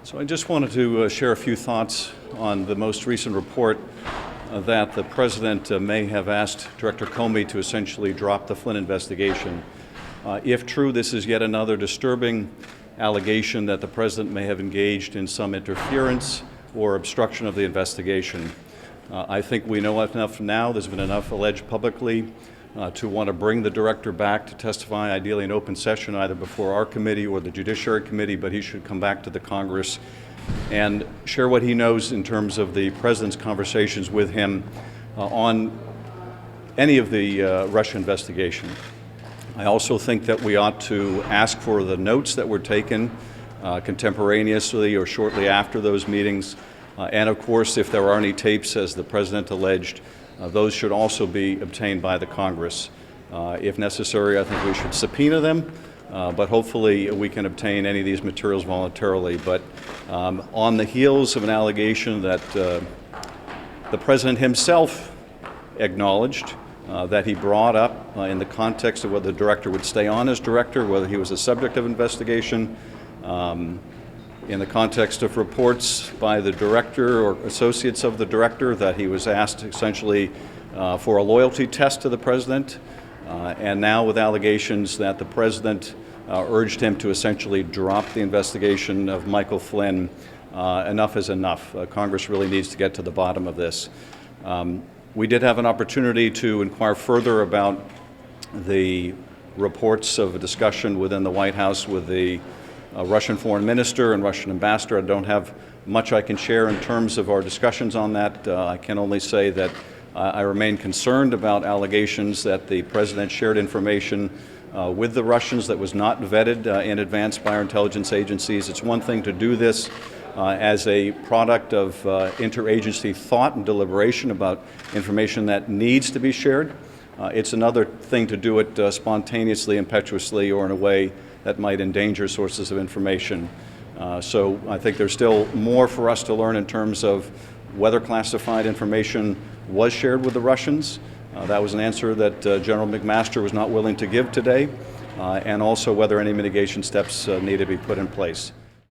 So I just wanted to share a few thoughts on the most recent report that the President may have asked Director Comey to essentially drop the Flynn investigation. If true, this is yet another disturbing allegation that the President may have engaged in some interference or obstruction of the investigation. I think we know enough now, there's been enough alleged publicly to want to bring the Director back to testify, ideally in open session, either before our committee or the Judiciary Committee, but he should come back to the Congress and share what he knows in terms of the President's conversations with him on any of the Russia investigation. I also think that we ought to ask for the notes that were taken contemporaneously or shortly after those meetings. And of course, if there are any tapes, as the President alleged, those should also be obtained by the Congress. If necessary, I think we should subpoena them, but hopefully we can obtain any of these materials voluntarily. But on the heels of an allegation that the President himself acknowledged that he brought up in the context of whether the Director would stay on as Director, whether he was a subject of investigation, in the context of reports by the Director or associates of the Director that he was asked essentially for a loyalty test to the President, and now with allegations that the President urged him to essentially drop the investigation of Michael Flynn. Enough is enough. Congress really needs to get to the bottom of this. We did have an opportunity to inquire further about the reports of a discussion within the White House with the Russian foreign minister and Russian ambassador. I don't have much I can share in terms of our discussions on that. I can only say that I remain concerned about allegations that the President shared information with the Russians that was not vetted in advance by our intelligence agencies. It's one thing to do this as a product of interagency thought and deliberation about information that needs to be shared. It's another thing to do it spontaneously, impetuously, or in a way that might endanger sources of information. So I think there's still more for us to learn in terms of whether classified information was shared with the Russians. That was an answer that General McMaster was not willing to give today, and also whether any mitigation steps need to be put in place.